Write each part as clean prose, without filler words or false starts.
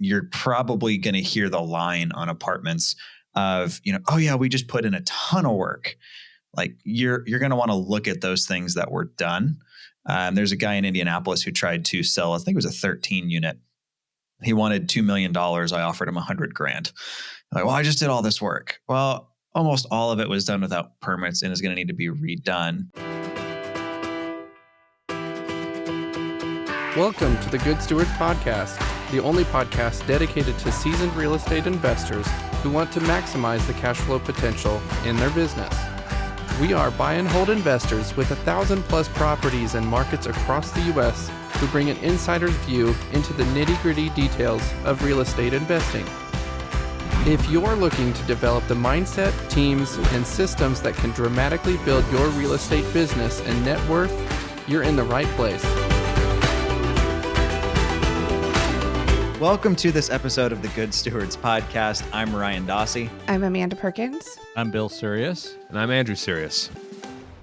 you're probably going to hear the line on apartments of, oh yeah, we just put in a ton of work. Like you're going to want to look at those things that were done. There's a guy in Indianapolis who tried to sell, I think it was a 13 unit. He wanted $2 million. I offered him $100,000. Like, well, I just did all this work. Well, almost all of it was done without permits and is going to need to be redone. Welcome to the Good Stewards Podcast, the only podcast dedicated to seasoned real estate investors who want to maximize the cash flow potential in their business. We are buy and hold investors with 1,000+ properties and markets across the U.S. who bring an insider's view into the nitty-gritty details of real estate investing. If you're looking to develop the mindset, teams, and systems that can dramatically build your real estate business and net worth, you're in the right place. Welcome to this episode of the Good Stewards Podcast. I'm Ryan Dossie. I'm Amanda Perkins. I'm Bill Sirius. And I'm Andrew Sirius.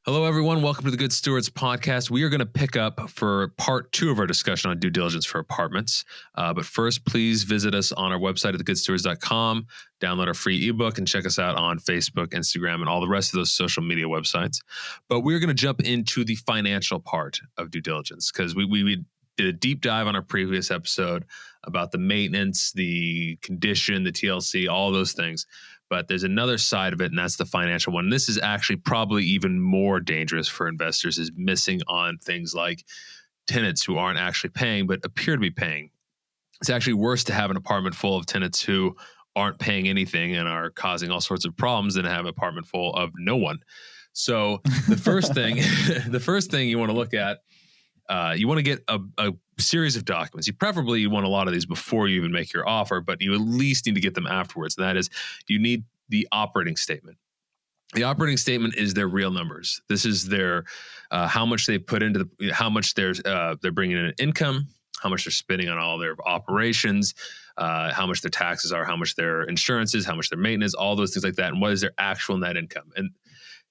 Hello, everyone. Welcome to the Good Stewards Podcast. We are going to pick up for part 2 of our discussion on due diligence for apartments. But first, please visit us on our website at thegoodstewards.com, download our free ebook, and check us out on Facebook, Instagram, and all the rest of those social media websites. But we're going to jump into the financial part of due diligence because we did a deep dive on our previous episode about the maintenance, the condition, the TLC, all those things. But there's another side of it, and that's the financial one. This is actually probably even more dangerous for investors, is missing on things like tenants who aren't actually paying but appear to be paying. It's actually worse to have an apartment full of tenants who aren't paying anything and are causing all sorts of problems than to have an apartment full of no one. So the first thing you want to look at, you want to get a series of documents. You want a lot of these before you even make your offer, but you at least need to get them afterwards. And that is, you need the operating statement. The operating statement is their real numbers. This is their how much they put into how much they're bringing in income, how much they're spending on all their operations, how much their taxes are, how much their insurance is, how much their maintenance, all those things like that, and what is their actual net income. And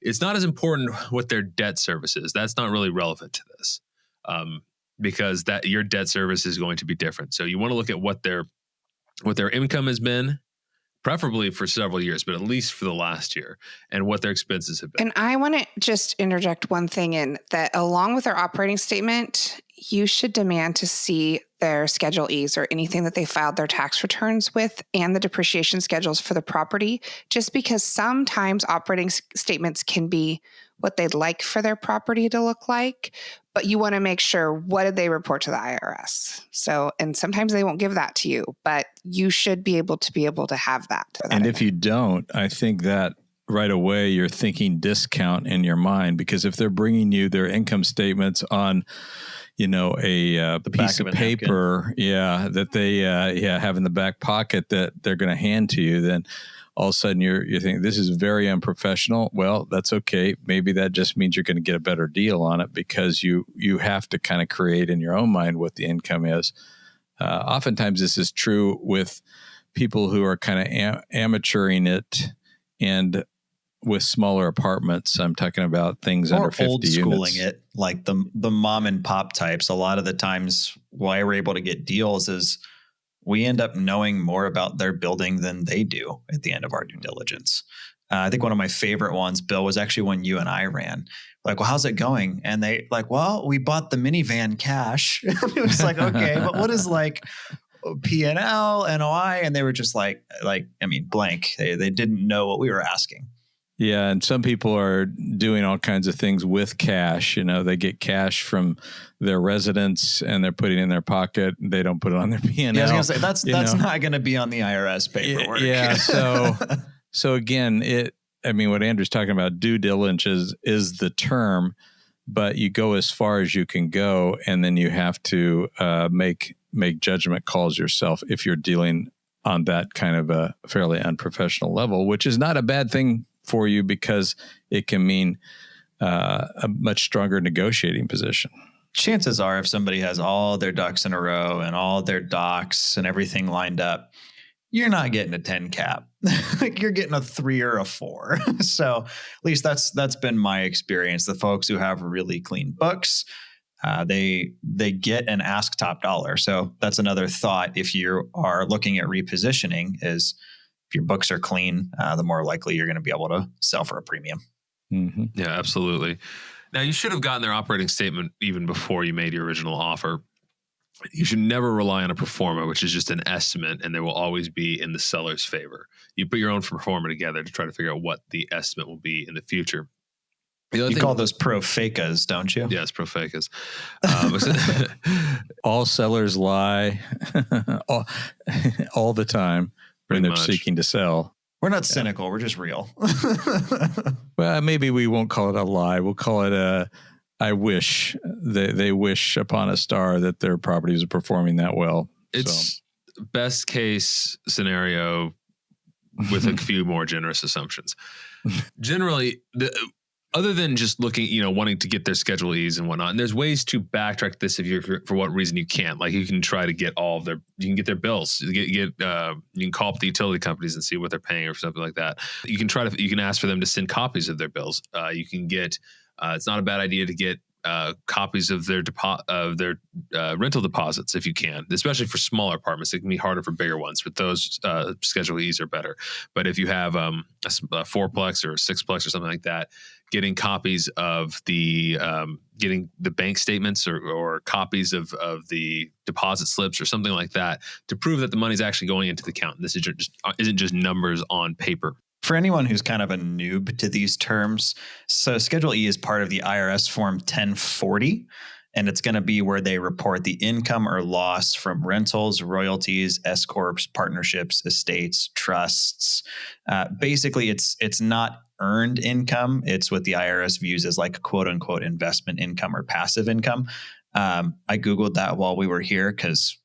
it's not as important what their debt service is. That's not really relevant to this. Because that your debt service is going to be different. So you want to look at what their income has been, preferably for several years, but at least for the last year, and what their expenses have been. And I want to just interject one thing in that along with their operating statement, you should demand to see their Schedule E's or anything that they filed their tax returns with and the depreciation schedules for the property, just because sometimes operating statements can be what they'd like for their property to look like, but you want to make sure, what did they report to the IRS? So, and sometimes they won't give that to you, but you should be able to have that. And if you don't, I think that right away you're thinking discount in your mind, because if they're bringing you their income statements on, a piece of paper, that they have in the back pocket that they're going to hand to you, then all of a sudden you're thinking, this is very unprofessional. Well, that's okay. Maybe that just means you're going to get a better deal on it, because you have to kind of create in your own mind what the income is. Oftentimes this is true with people who are kind of amateuring it, and with smaller apartments. I'm talking about things under 50 old units. schooling it, like the mom and pop types. A lot of the times why we're able to get deals is we end up knowing more about their building than they do at the end of our due diligence. I think one of my favorite ones, Bill, was actually when you and I ran. Like, well, how's it going? And they like, well, we bought the minivan cash. It was like, okay, but what is like P&L, NOI? And they were just blank. They didn't know what we were asking. Yeah, and some people are doing all kinds of things with cash. They get cash from their residence and they're putting it in their pocket. They don't put it on their P&L. Yeah, I was going to say, that's not going to be on the IRS paperwork. Yeah, so again, what Andrew's talking about, due diligence is the term, but you go as far as you can go, and then you have to make judgment calls yourself if you're dealing on that kind of a fairly unprofessional level, which is not a bad thing for you, because it can mean a much stronger negotiating position. Chances are, if somebody has all their ducks in a row and all their docs and everything lined up, you're not getting a 10 cap. Like, you're getting a 3 or a 4. So at least that's been my experience. The folks who have really clean books, they get and ask top dollar. So that's another thought. If you are looking at repositioning, is if your books are clean, the more likely you're going to be able to sell for a premium. Mm-hmm. Yeah, absolutely. Now, you should have gotten their operating statement even before you made your original offer. You should never rely on a pro forma, which is just an estimate, and they will always be in the seller's favor. You put your own pro forma together to try to figure out what the estimate will be in the future. You call those pro facas, don't you? Yes, pro facas. All sellers lie all the time when they're seeking to sell. We're not cynical. We're just real. Well, maybe we won't call it a lie. We'll call it I wish. They wish upon a star that their properties are performing that well. It's best case scenario with a few more generous assumptions. Generally, other than just looking, wanting to get their Schedule E's and whatnot, and there's ways to backtrack this for what reason you can't. Like you can try to get you can get their bills. You can call up the utility companies and see what they're paying or something like that. You can ask for them to send copies of their bills. You can get. It's not a bad idea to get copies of their rental deposits if you can, especially for smaller apartments. It can be harder for bigger ones, but those Schedule E's are better. But if you have a fourplex or a sixplex or something like that, getting copies of getting the bank statements or copies of the deposit slips or something like that to prove that the money's actually going into the account. This isn't just numbers on paper. For anyone who's kind of a noob to these terms, so Schedule E is part of the IRS Form 1040, and it's going to be where they report the income or loss from rentals, royalties, S corps, partnerships, estates, trusts. Basically, it's not earned income. It's what the IRS views as like quote unquote investment income or passive income. I Googled that while we were here because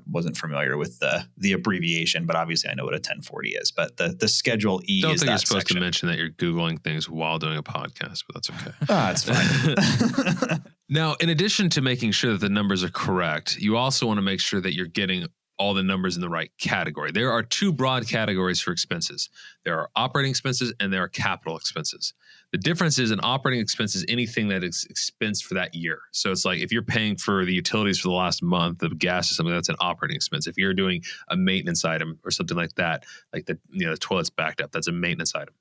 wasn't familiar with the abbreviation, but obviously I know what a 1040 is. But the Schedule E Don't is think that you're supposed section. to mention that you're Googling things while doing a podcast, but that's okay. It's fine. Now, in addition to making sure that the numbers are correct, you also want to make sure that you're getting all the numbers in the right category. There are two broad categories for expenses. There are operating expenses and there are capital expenses. The difference is an operating expense is anything that is expense for that year. So it's like if you're paying for the utilities for the last month of gas or something, that's an operating expense. If you're doing a maintenance item or something like that, like the toilet's backed up, that's a maintenance item.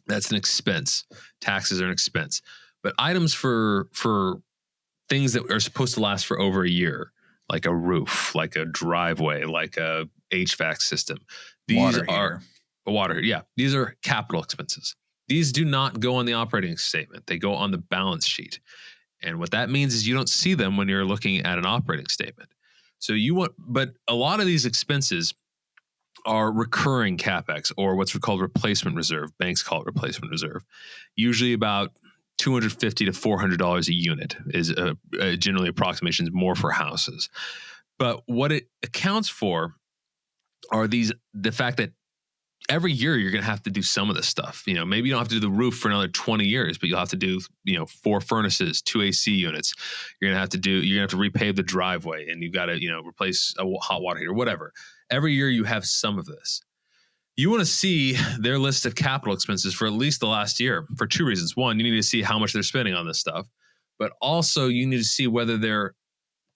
That's an expense. Taxes are an expense. But items for things that are supposed to last for over a year, like a roof, like a driveway, like a HVAC system. These are water. Yeah. These are capital expenses. These do not go on the operating statement. They go on the balance sheet. And what that means is you don't see them when you're looking at an operating statement. But a lot of these expenses are recurring CapEx or what's called replacement reserve. Banks call it replacement reserve. Usually about $250 to $400 a unit is generally approximations more for houses. But what it accounts for are the fact that every year you're going to have to do some of this stuff. Maybe you don't have to do the roof for another 20 years, but you'll have to do, 4 furnaces, 2 AC units. You're going to have to repave the driveway and you've got to, replace a hot water heater, whatever. Every year you have some of this. You want to see their list of capital expenses for at least the last year for 2 reasons. One, you need to see how much they're spending on this stuff, but also you need to see whether they're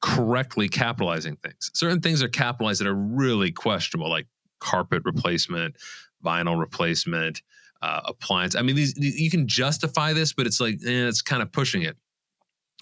correctly capitalizing things. Certain things are capitalized that are really questionable, like carpet replacement, vinyl replacement, appliance. I mean, you can justify this, but it's like, it's kind of pushing it.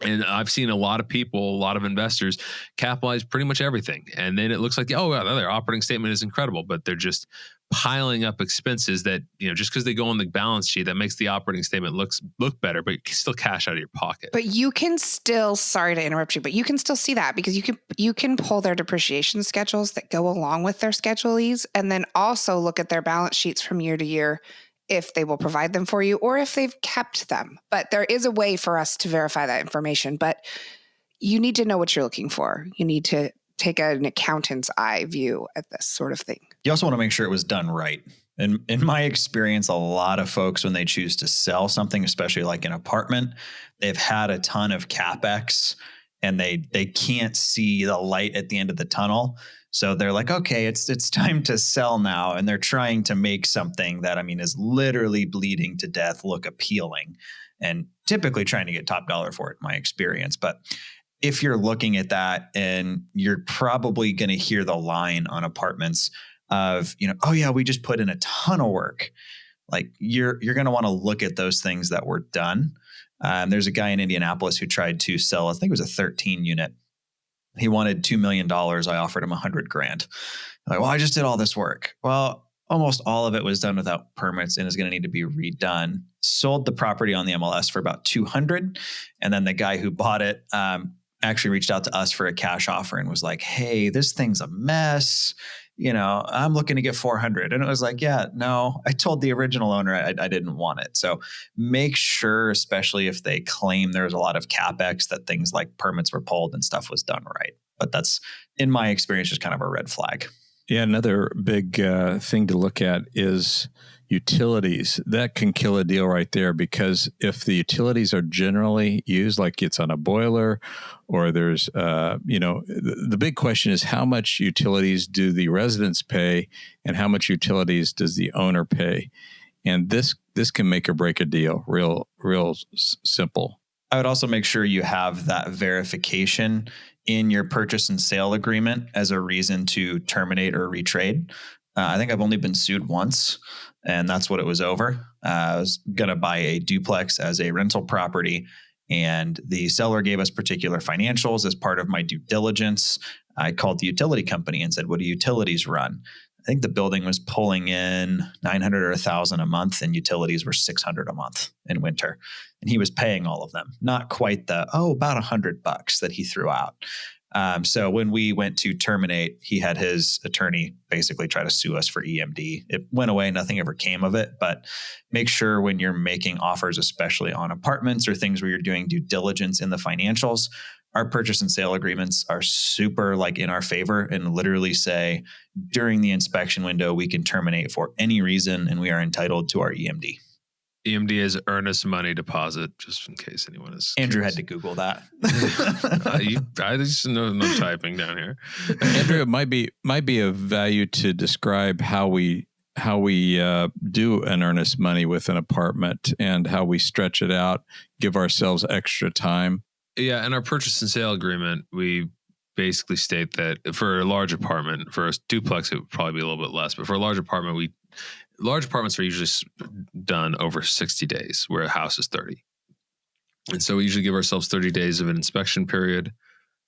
And I've seen a lot of people, a lot of investors capitalize pretty much everything. And then it looks like, their operating statement is incredible, but they're just piling up expenses that, just because they go on the balance sheet, that makes the operating statement look better, but you can still cash out of your pocket. But you can still, sorry to interrupt you, but you can still see that because you can pull their depreciation schedules that go along with their Schedule E's and then also look at their balance sheets from year to year if they will provide them for you or if they've kept them. But there is a way for us to verify that information, but you need to know what you're looking for. You need to take an accountant's eye view at this sort of thing. You also want to make sure it was done right. And in my experience, a lot of folks, when they choose to sell something, especially like an apartment, they've had a ton of CapEx and they can't see the light at the end of the tunnel. So they're like, okay, it's time to sell now. And they're trying to make something that, is literally bleeding to death look appealing and typically trying to get top dollar for it, in my experience. But if you're looking at that, and you're probably going to hear the line on apartments of, oh yeah, we just put in a ton of work. Like you're going to want to look at those things that were done. There's a guy in Indianapolis who tried to sell, I think it was a 13 unit. He wanted $2 million. I offered him $100,000. Like, well, I just did all this work. Well, almost all of it was done without permits and is going to need to be redone. Sold the property on the MLS for about $200,000. And then the guy who bought it actually reached out to us for a cash offer and was like, hey, this thing's a mess. I'm looking to get $400,000. And it was like, yeah, no, I told the original owner I didn't want it. So make sure, especially if they claim there's a lot of CapEx, that things like permits were pulled and stuff was done right. But that's, in my experience, just kind of a red flag. Yeah, another big thing to look at is utilities. That can kill a deal right there, because if the utilities are generally used, like it's on a boiler, or there's, the big question is how much utilities do the residents pay and how much utilities does the owner pay? And this can make or break a deal real simple. I would also make sure you have that verification in your purchase and sale agreement as a reason to terminate or retrade. I think I've only been sued once, and that's what it was over. I was going to buy a duplex as a rental property, and the seller gave us particular financials as part of my due diligence. I called the utility company and said, what do utilities run? I think the building was pulling in $900 or $1,000 a month, and utilities were $600 a month in winter. And he was paying all of them, not quite the, about $100 that he threw out. So when we went to terminate, he had his attorney basically try to sue us for EMD. It went away. Nothing ever came of it. But make sure when you're making offers, especially on apartments or things where you're doing due diligence in the financials, our purchase and sale agreements are super in our favor and literally say during the inspection window, we can terminate for any reason and we are entitled to our EMD. EMD is earnest money deposit, just in case anyone is curious. Andrew had to Google that. I just know no typing down here. Andrew, it might be of value to describe how we do an earnest money with an apartment and how we stretch it out, give ourselves extra time. Yeah, in our purchase and sale agreement, we basically state that for a large apartment, for a duplex, it would probably be a little bit less, but for a large apartment, large apartments are usually done over 60 days, where a house is 30. And so we usually give ourselves 30 days of an inspection period.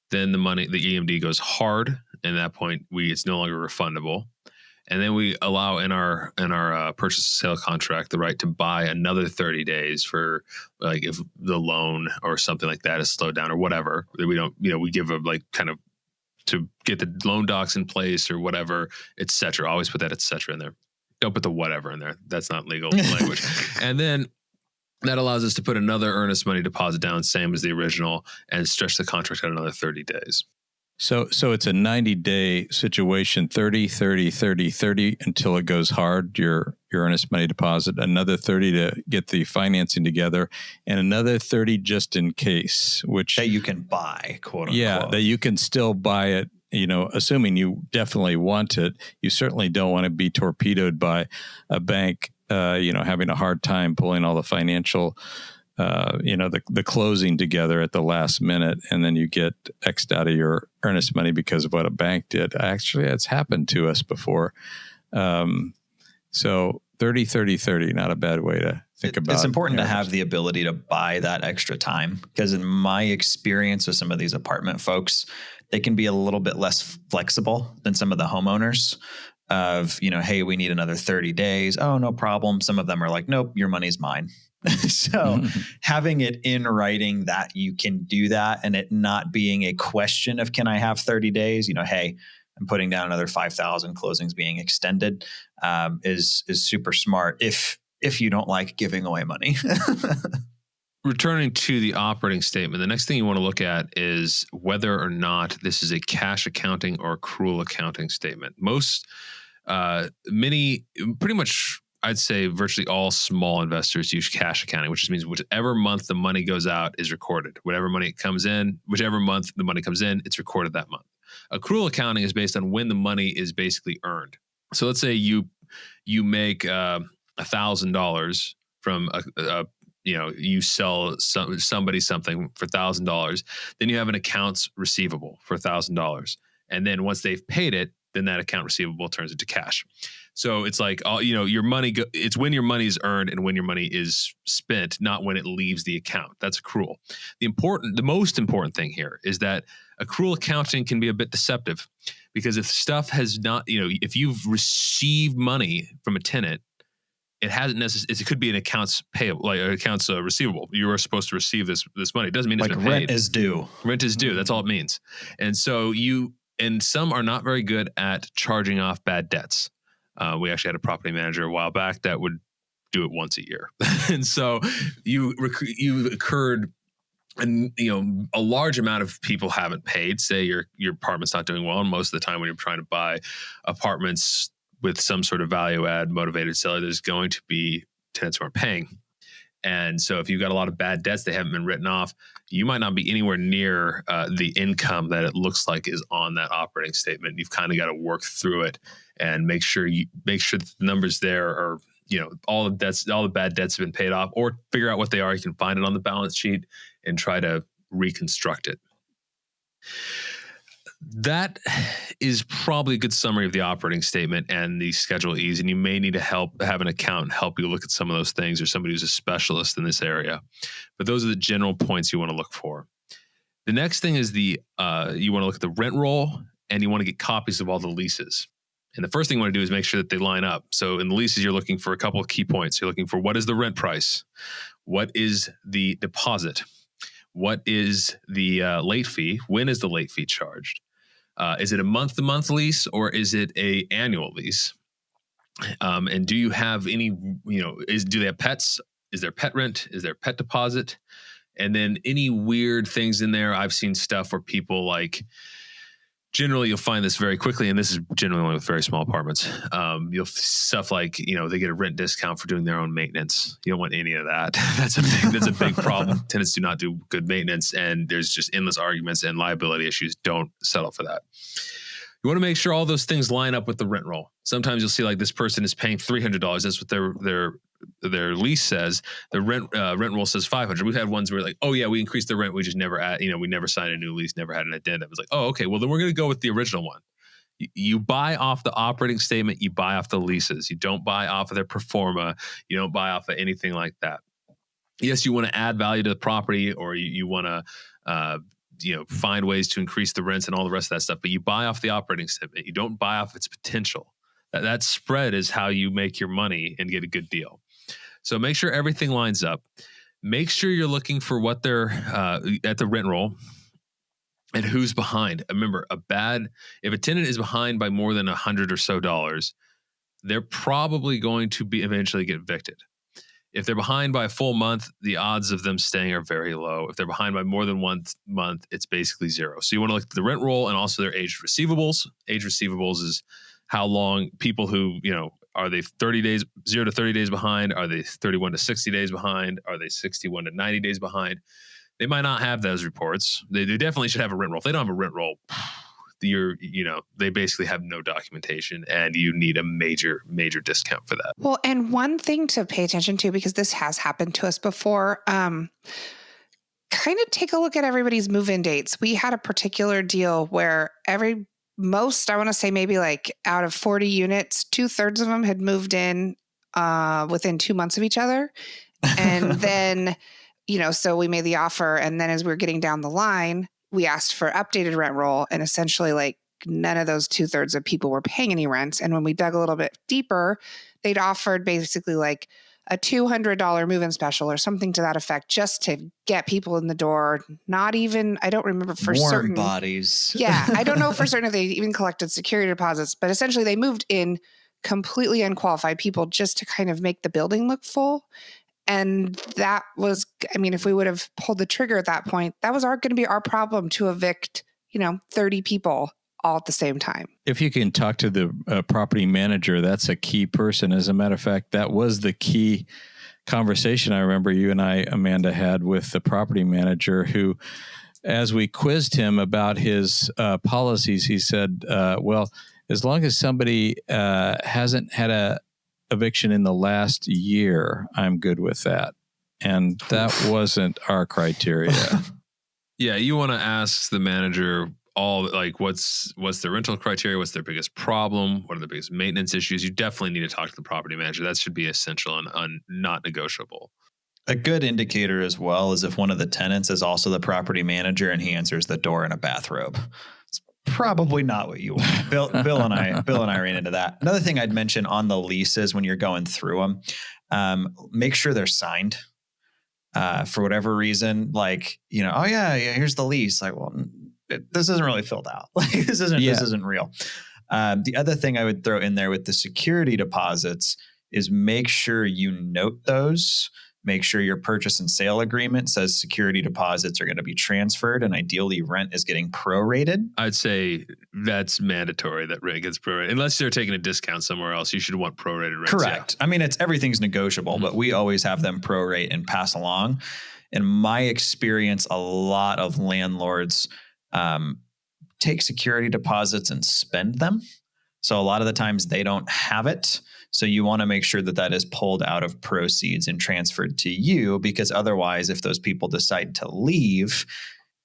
Then the EMD goes hard. And at that point, it's no longer refundable. And then we allow in our purchase and sale contract the right to buy another 30 days for if the loan or something like that is slowed down or whatever. We don't, we give a kind of to get the loan docs in place or whatever, et cetera. Always put that et cetera in there. Don't put the whatever in there. That's not legal language. And then that allows us to put another earnest money deposit down, same as the original, and stretch the contract out another 30 days. So it's a 90-day situation, 30, 30, 30, 30 until it goes hard, your earnest money deposit, another 30 to get the financing together, and another 30 just in case, which that you can buy, quote unquote. Yeah, that you can still buy it, assuming you definitely want it. You certainly don't want to be torpedoed by a bank, having a hard time pulling all the financial the closing together at the last minute, and then you get X'd out of your earnest money because of what a bank did. Actually, it's happened to us before. So 30, 30, 30, not a bad way to think about it. It's important to have the ability to buy that extra time, because in my experience with some of these apartment folks, they can be a little bit less flexible than some of the homeowners of, hey, we need another 30 days. Oh, no problem. Some of them are like, nope, your money's mine. So having it in writing that you can do that, and it not being a question of, can I have 30 days? Hey, I'm putting down another 5,000, closings being extended, is super smart if you don't like giving away money. Returning to the operating statement, the next thing you want to look at is whether or not this is a cash accounting or accrual accounting statement. Pretty much, I'd say virtually all small investors use cash accounting, which just means whichever month the money goes out is recorded. Whichever month the money comes in, it's recorded that month. Accrual accounting is based on when the money is basically earned. So let's say you make $1,000 from you sell somebody something for $1,000, then you have an accounts receivable for $1,000. And then once they've paid it, then that account receivable turns into cash. So it's like, your money, it's when your money is earned and when your money is spent, not when it leaves the account. That's accrual. The most important thing here is that accrual accounting can be a bit deceptive, because if stuff has not, if you've received money from a tenant, it hasn't necessarily, it could be an accounts payable, like an accounts receivable. You are supposed to receive this money. It doesn't mean it's been paid. Rent is due. Rent is due. That's all it means. And so and some are not very good at charging off bad debts. We actually had a property manager a while back that would do it once a year. And so you occurred, and a large amount of people haven't paid. Say your apartment's not doing well, and most of the time when you're trying to buy apartments with some sort of value add motivated seller, there's going to be tenants who aren't paying. And so if you've got a lot of bad debts, they haven't been written off, you might not be anywhere near the income that it looks like is on that operating statement. You've kind of got to work through it and make sure the numbers there are, all the bad debts have been paid off, or figure out what they are. You can find it on the balance sheet and try to reconstruct it. That is probably a good summary of the operating statement and the Schedule E's, and you may need to have an accountant help you look at some of those things, or somebody who's a specialist in this area. But those are the general points you want to look for. The next thing is you want to look at the rent roll, and you want to get copies of all the leases. And the first thing you want to do is make sure that they line up. So in the leases, you're looking for a couple of key points. You're looking for, what is the rent price? What is the deposit? What is the late fee? When is the late fee charged? Is it a month-to-month lease, or is it a annual lease? And do you have any, do they have pets? Is there pet rent? Is there pet deposit? And then any weird things in there. I've seen stuff where people generally you'll find this very quickly, and this is generally only with very small apartments. Stuff like, they get a rent discount for doing their own maintenance. You don't want any of that. That's a big problem. Tenants do not do good maintenance, and there's just endless arguments and liability issues. Don't settle for that. You want to make sure all those things line up with the rent roll. Sometimes you'll see this person is paying $300. That's what their lease says. The rent roll says $500. We've had ones where oh yeah, we increased the rent. We just never we never signed a new lease, never had an addendum. It's oh, okay, well then we're going to go with the original one. You buy off the operating statement. You buy off the leases. You don't buy off of their pro forma. You don't buy off of anything like that. Yes, you want to add value to the property, or you want to find ways to increase the rents and all the rest of that stuff. But you buy off the operating statement. You don't buy off its potential. That spread is how you make your money and get a good deal. So make sure everything lines up. Make sure you're looking for what they're at the rent roll and who's behind. Remember, if a tenant is behind by more than $100 or so, they're probably going to eventually get evicted. If they're behind by a full month, the odds of them staying are very low. If they're behind by more than 1 month, it's basically zero. So you want to look at the rent roll and also their aged receivables. Aged receivables is how long people who, are they 0 to 30 days behind? Are they 31 to 60 days behind? Are they 61 to 90 days behind? They might not have those reports. They definitely should have a rent roll. If they don't have a rent roll, they basically have no documentation, and you need a major, major discount for that. Well, and one thing to pay attention to, because this has happened to us before, kind of take a look at everybody's move-in dates. We had a particular deal where I want to say maybe out of 40 units, 2/3 of them had moved in within 2 months of each other. And then, so we made the offer. And then as we were getting down the line, we asked for updated rent roll, and essentially none of those 2/3 of people were paying any rents. And when we dug a little bit deeper, they'd offered basically a $200 move-in special or something to that effect, just to get people in the door. Not even, I don't remember for certain. Warm bodies. Yeah. I don't know for certain if they even collected security deposits, but essentially they moved in completely unqualified people just to kind of make the building look full. And that was, if we would have pulled the trigger at that point, that was going to be our problem, to evict, 30 people all at the same time. If you can talk to the property manager, that's a key person. As a matter of fact, that was the key conversation I remember you and I, Amanda, had with the property manager, who, as we quizzed him about his policies, he said, well, as long as somebody hasn't had a eviction in the last year, I'm good with that. And that wasn't our criteria. Yeah, you want to ask the manager what's the rental criteria, what's their biggest problem, what are the biggest maintenance issues. You definitely need to talk to the property manager. That should be essential and not negotiable. A good indicator as well is if one of the tenants is also the property manager and he answers the door in a bathrobe. It's probably not what you want. Bill and I ran into that. Another thing I'd mention on the leases when you're going through them, make sure they're signed. For whatever reason, oh yeah, here's the lease. Like, well, this isn't really filled out. Like this isn't real. The other thing I would throw in there with the security deposits is make sure you note those. Make sure your purchase and sale agreement says security deposits are going to be transferred, and ideally rent is getting prorated. I'd say that's mandatory that rent gets prorated. Unless they're taking a discount somewhere else, you should want prorated rents. Correct. Yeah. I mean, everything's negotiable, but we always have them prorate and pass along. In my experience, a lot of landlords take security deposits and spend them. So a lot of the times they don't have it. So you want to make sure that is pulled out of proceeds and transferred to you, because otherwise, if those people decide to leave,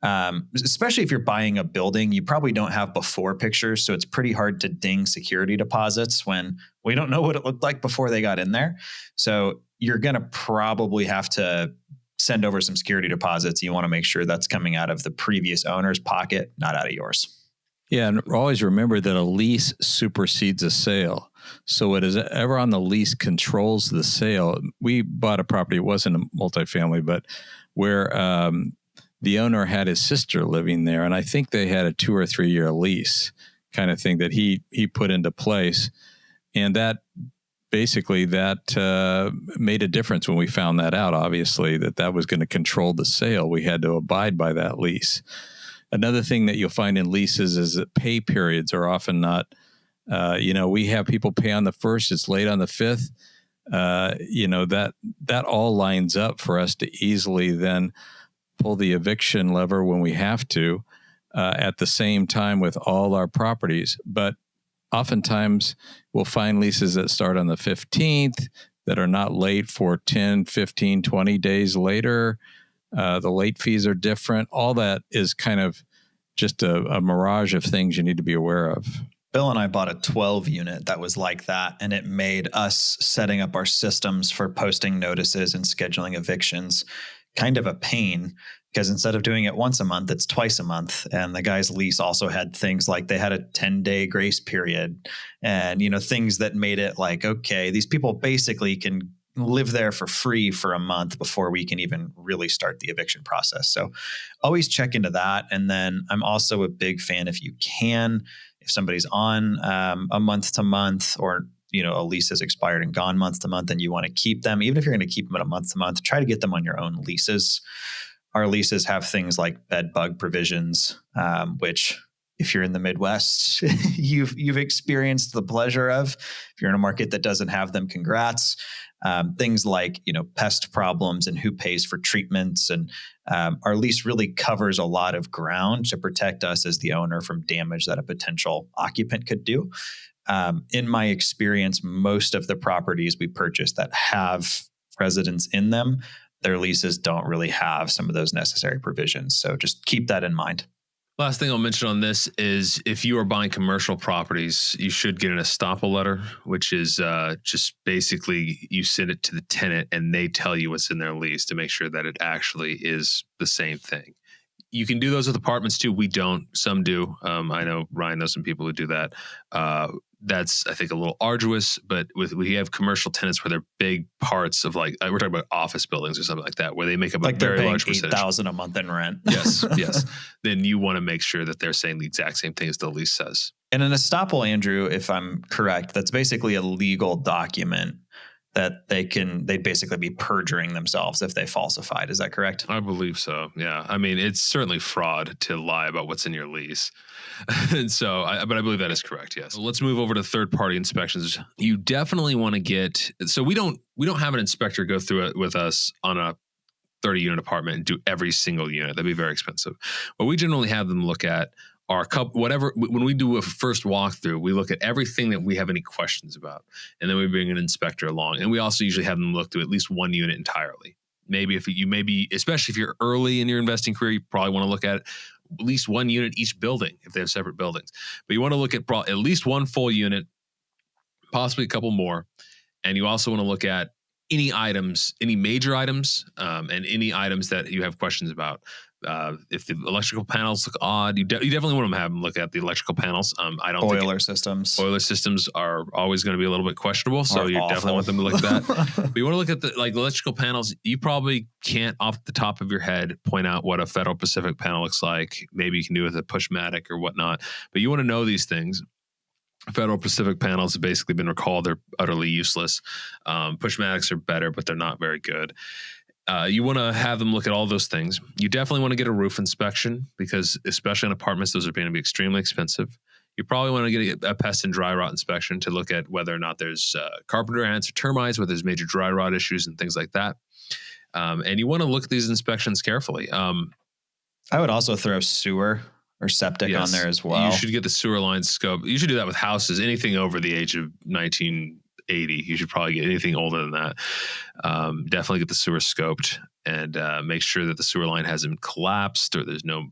especially if you're buying a building, you probably don't have before pictures. So it's pretty hard to ding security deposits when we don't know what it looked like before they got in there. So you're going to probably have to send over some security deposits. You want to make sure that's coming out of the previous owner's pocket, not out of yours. Yeah, and always remember that a lease supersedes a sale. So whatever on the lease controls the sale. We bought a property, it wasn't a multifamily, but where the owner had his sister living there. And I think they had a 2 or 3 year lease kind of thing that he put into place. And that made a difference when we found that out, obviously, that was going to control the sale. We had to abide by that lease. Another thing that you'll find in leases is that pay periods are often not, we have people pay on the 1st, it's late on the 5th. That all lines up for us to easily then pull the eviction lever when we have to at the same time with all our properties. But oftentimes we'll find leases that start on the 15th that are not late for 10, 15, 20 days later. The late fees are different. All that is kind of just a mirage of things you need to be aware of. Bill and I bought a 12 unit that was like that, and it made us setting up our systems for posting notices and scheduling evictions kind of a pain, because instead of doing it once a month, it's twice a month. And the guy's lease also had things like they had a 10-day grace period and, things that made it like, okay, these people basically can live there for free for a month before we can even really start the eviction process. So always check into that. And then I'm also a big fan, if you can, if somebody's on a month to month, or a lease has expired and gone month to month and you want to keep them, even if you're going to keep them at a month to month, try to get them on your own leases. Our leases have things like bed bug provisions, which if you're in the Midwest, you've experienced the pleasure of. If you're in a market that doesn't have them, congrats. Things like, pest problems and who pays for treatments. And our lease really covers a lot of ground to protect us as the owner from damage that a potential occupant could do. In my experience, most of the properties we purchase that have residents in them, their leases don't really have some of those necessary provisions. So just keep that in mind. Last thing I'll mention on this is if you are buying commercial properties, you should get an Estoppel Letter, which is just basically you send it to the tenant and they tell you what's in their lease to make sure that it actually is the same thing. You can do those with apartments too. We don't. Some do. I know Ryan knows some people who do that. That's, I think, a little arduous, but we have commercial tenants where they're big parts of we're talking about office buildings or something like that, where they make up a very large percentage. $8,000 a month in rent. Yes. Then you want to make sure that they're saying the exact same thing as the lease says. And an estoppel, Andrew, if I'm correct, that's basically a legal document that they'd basically be perjuring themselves if they falsified. Is that correct? I believe so. Yeah. I mean, it's certainly fraud to lie about what's in your lease. And so, but I believe that is correct. Yes. Let's move over to third-party inspections. You definitely want to so we don't have an inspector go through it with us on a 30-unit apartment and do every single unit. That'd be very expensive. What we generally have them look at our when we do a first walkthrough, we look at everything that we have any questions about, and then we bring an inspector along. And we also usually have them look through at least one unit entirely. maybe especially if you're early in your investing career, you probably want to look at least one unit each building if they have separate buildings. But you want to look at at least one full unit, possibly a couple more. And you also want to look at any items, any major items, and any items that you have questions about. If the electrical panels look odd, you definitely want to have them look at the electrical panels. I don't boiler systems. Boiler systems are always going to be a little bit questionable, so you definitely want them to look at that. But you want to look at the electrical panels. You probably can't, off the top of your head, point out what a Federal Pacific panel looks like. Maybe you can do it with a Pushmatic or whatnot. But you want to know these things. Federal Pacific panels have basically been recalled. They're utterly useless. Pushmatics are better, but they're not very good. You want to have them look at all those things. You definitely want to get a roof inspection because, especially in apartments, those are going to be extremely expensive. You probably want to get a pest and dry rot inspection to look at whether or not there's carpenter ants or termites, whether there's major dry rot issues and things like that. And you want to look at these inspections carefully. I would also throw sewer or septic on there as well. You should get the sewer line scope. You should do that with houses. Anything over the age of 1980, you should probably get anything older than that. Definitely get the sewer scoped and make sure that the sewer line hasn't collapsed or there's no,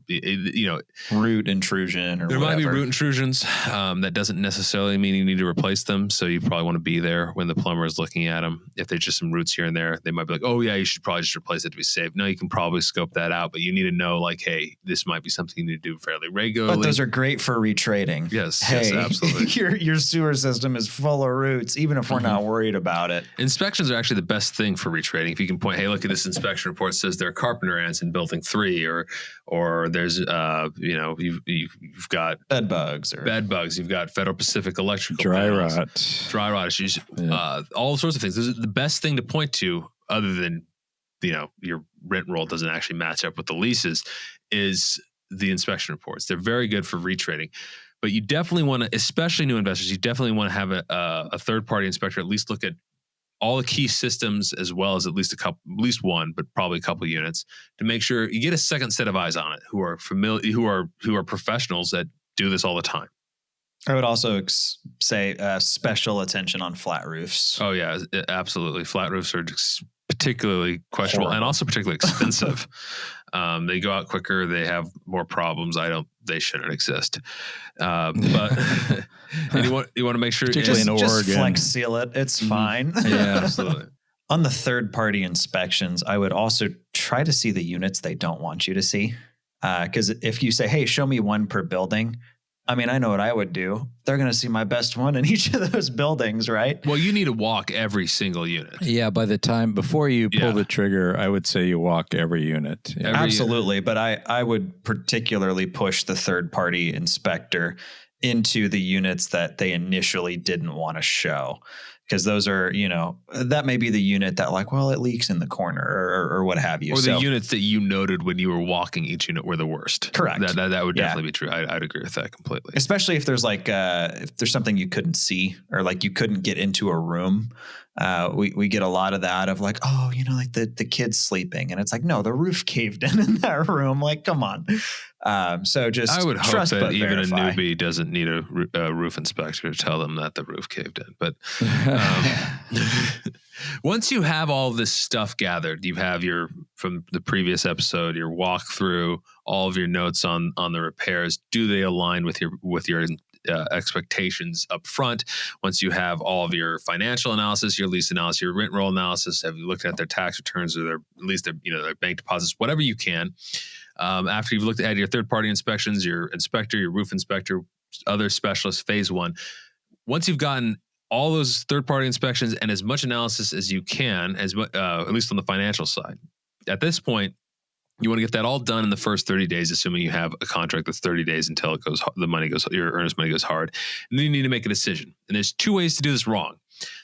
root intrusion or there whatever. Might be root intrusions. That doesn't necessarily mean you need to replace them. So you probably want to be there when the plumber is looking at them. If there's just some roots here and there, they might be like, oh yeah, you should probably just replace it to be safe. No, you can probably scope that out, but you need to know like, hey, this might be something you need to do fairly regularly. But those are great for retrading. Yes, hey, yes, absolutely. your sewer system is full of roots, even if we're not worried about it. Inspections are actually the best thing for retrading. If you can point, hey, look at this inspection report, says there are carpenter ants in building 3, or there's you've got bed bugs, you've got Federal Pacific electrical dry panels, dry rot issues, all sorts of things. This is the best thing to point to, other than your rent roll doesn't actually match up with the leases, is the inspection reports. They're very good for retrading. But you definitely want to, especially new investors, you definitely want to have a third-party inspector at least look at all the key systems, as well as at least one, but probably a couple units, to make sure you get a second set of eyes on it who are familiar, who are professionals that do this all the time. I would also say special attention on flat roofs. Oh yeah, absolutely. Flat roofs are particularly questionable and also particularly expensive. They go out quicker. They have more problems. They shouldn't exist. But and you want to make sure, particularly in Oregon, just flex seal it. It's fine. Yeah, absolutely. On the third party inspections, I would also try to see the units they don't want you to see. Because if you say, hey, show me one per building, I mean, I know what I would do. They're going to see my best one in each of those buildings, right? Well, you need to walk every single unit. Yeah, before you pull the trigger, I would say you walk every unit. Yeah. Absolutely. But I would particularly push the third-party inspector into the units that they initially didn't want to show. Because those are, that may be the unit that it leaks in the corner or what have you. Or the units that you noted when you were walking each unit were the worst. Correct. That would definitely be true. I'd agree with that completely. Especially if there's if there's something you couldn't see or you couldn't get into a room. We get a lot of that of the kid's sleeping and it's no, the roof caved in that room. Come on. So just I would hope trust that even verify. a newbie doesn't need a roof inspector to tell them that the roof caved in. But once you have all this stuff gathered, you have from the previous episode, your walkthrough, all of your notes on the repairs. Do they align with your expectations up front? Once you have all of your financial analysis, your lease analysis, your rent roll analysis, have you looked at their tax returns or their bank deposits, whatever you can. After you've looked at your third-party inspections, your inspector, your roof inspector, other specialists, phase 1. Once you've gotten all those third-party inspections and as much analysis as you can, at least on the financial side, at this point, you want to get that all done in the first 30 days, assuming you have a contract that's 30 days until your earnest money goes hard. And then you need to make a decision. And there's 2 ways to do this wrong.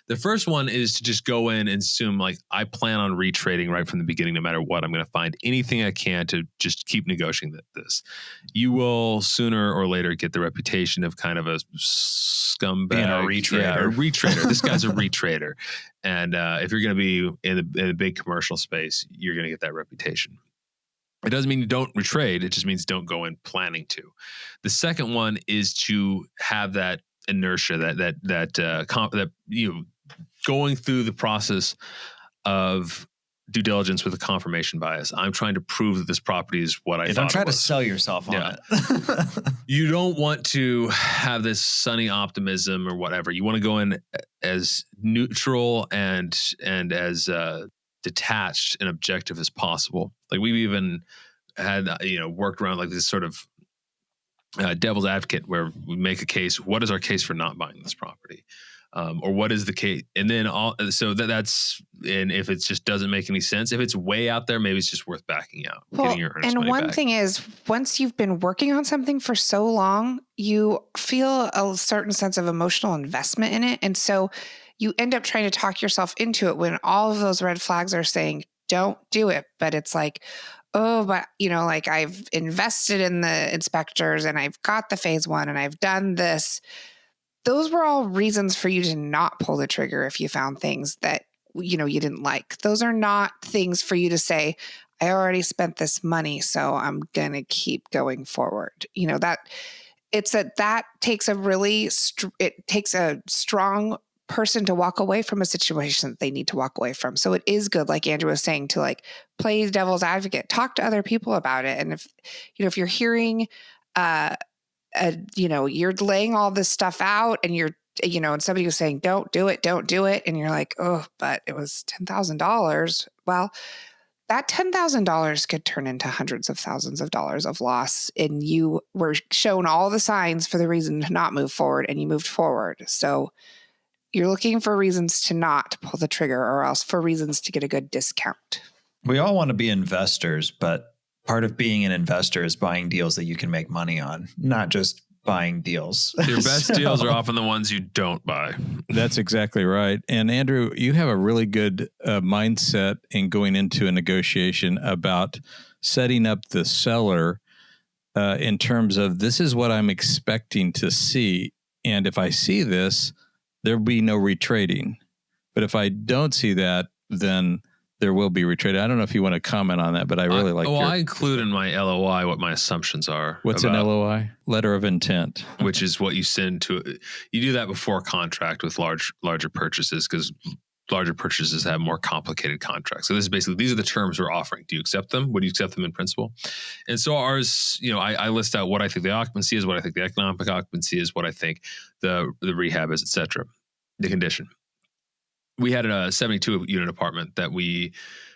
The first one is to just go in and assume I plan on retrading right from the beginning, no matter what. I'm going to find anything I can to just keep negotiating this. You will sooner or later get the reputation of kind of a scumbag. Being a retrader. Yeah, a retrader. This guy's a retrader. And if you're going to be in the big commercial space, you're going to get that reputation. It doesn't mean you don't retrade. It just means don't go in planning to. The second one is to have that inertia, that going through the process of due diligence with a confirmation bias. I'm trying to prove that this property is what I thought. Don't try to sell yourself on it. You don't want to have this sunny optimism or whatever. You want to go in as neutral and as detached and objective as possible. Like we've even had worked around like this sort of devil's advocate where we make a case. What is our case for not buying this property? Or what is the case? And then that's if it just doesn't make any sense, if it's way out there, maybe it's just worth backing out. Well, and one thing is, once you've been working on something for so long, you feel a certain sense of emotional investment in it. And so you end up trying to talk yourself into it when all of those red flags are saying, don't do it. But it's like, oh, but like I've invested in the inspectors and I've got the phase 1 and I've done this. Those were all reasons for you to not pull the trigger if you found things that, you didn't like. Those are not things for you to say, I already spent this money, so I'm going to keep going forward. That takes it takes a strong person to walk away from a situation that they need to walk away from. So it is good, like Andrew was saying, to like play devil's advocate, talk to other people about it. And if you're hearing, you're laying all this stuff out and and somebody was saying, don't do it. And you're like, oh, but it was $10,000. Well, that $10,000 could turn into hundreds of thousands of dollars of loss. And you were shown all the signs for the reason to not move forward, and you moved forward. So you're looking for reasons to not pull the trigger, or else for reasons to get a good discount. We all want to be investors, but part of being an investor is buying deals that you can make money on, not just buying deals. Your best deals are often the ones you don't buy. That's exactly right. And Andrew, you have a really good mindset in going into a negotiation about setting up the seller in terms of, this is what I'm expecting to see. And if I see this, there'll be no retrading. But if I don't see that, then there will be retrading. I don't know if you want to comment on that, but I really like. Well, I include in my LOI what my assumptions are. What's an LOI? Letter of intent, which is what you send to. You do that before contract with larger purchases, because larger purchases have more complicated contracts. So this is basically, these are the terms we're offering. Do you accept them? Would you accept them in principle? And so ours, I list out what I think the occupancy is, what I think the economic occupancy is, what I think the rehab is, et cetera, the condition. We had a 72 unit apartment that we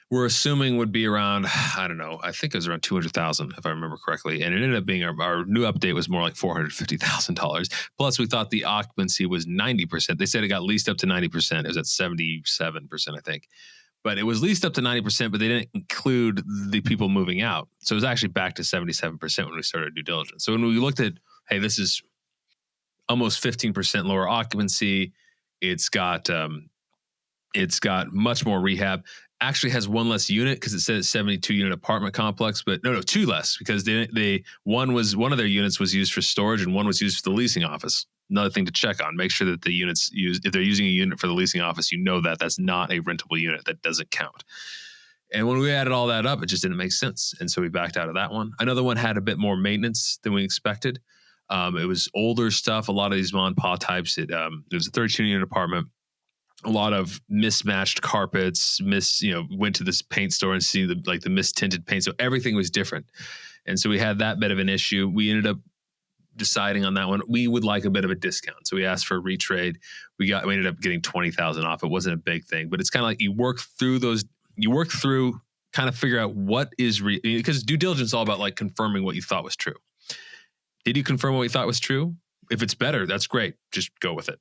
were assuming would be around, I don't know, I think it was around $200,000 if I remember correctly. And it ended up being our new update was more like $450,000. Plus we thought the occupancy was 90%. They said it got leased up to 90%. It was at 77%, I think. But it was leased up to 90%, but they didn't include the people moving out. So it was actually back to 77% when we started due diligence. So when we looked at, hey, this is almost 15% lower occupancy. It's got much more rehab. Actually has one less unit because it says 72 unit apartment complex, but no, two less, because one of their units was used for storage and one was used for the leasing office. Another thing to check on, make sure that the units used, if they're using a unit for the leasing office, that's not a rentable unit. That doesn't count. And when we added all that up, it just didn't make sense. And so we backed out of that one. Another one had a bit more maintenance than we expected. It was older stuff. A lot of these Mon Pa types, it was a 13 unit apartment. A lot of mismatched carpets, went to this paint store and see the mistinted paint. So everything was different. And so we had that bit of an issue. We ended up deciding on that one. We would like a bit of a discount. So we asked for a retrade. We ended up getting $20,000 off. It wasn't a big thing, but it's kind of like you work through, kind of figure out what is because due diligence is all about like confirming what you thought was true. Did you confirm what you thought was true? If it's better, that's great. Just go with it.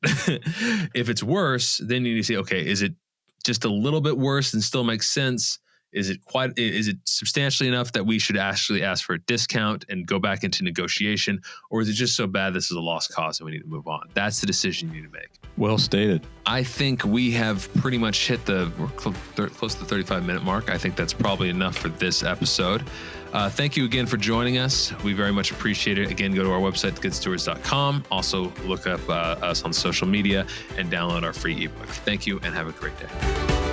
If it's worse, then you need to say, okay, is it just a little bit worse and still makes sense? Is it substantially enough that we should actually ask for a discount and go back into negotiation? Or is it just so bad this is a lost cause and we need to move on? That's the decision you need to make. Well stated. I think we have pretty much hit we're close to the 35-minute mark. I think that's probably enough for this episode. Thank you again for joining us. We very much appreciate it. Again, go to our website, thegoodstewards.com. Also, look up us on social media and download our free ebook. Thank you and have a great day.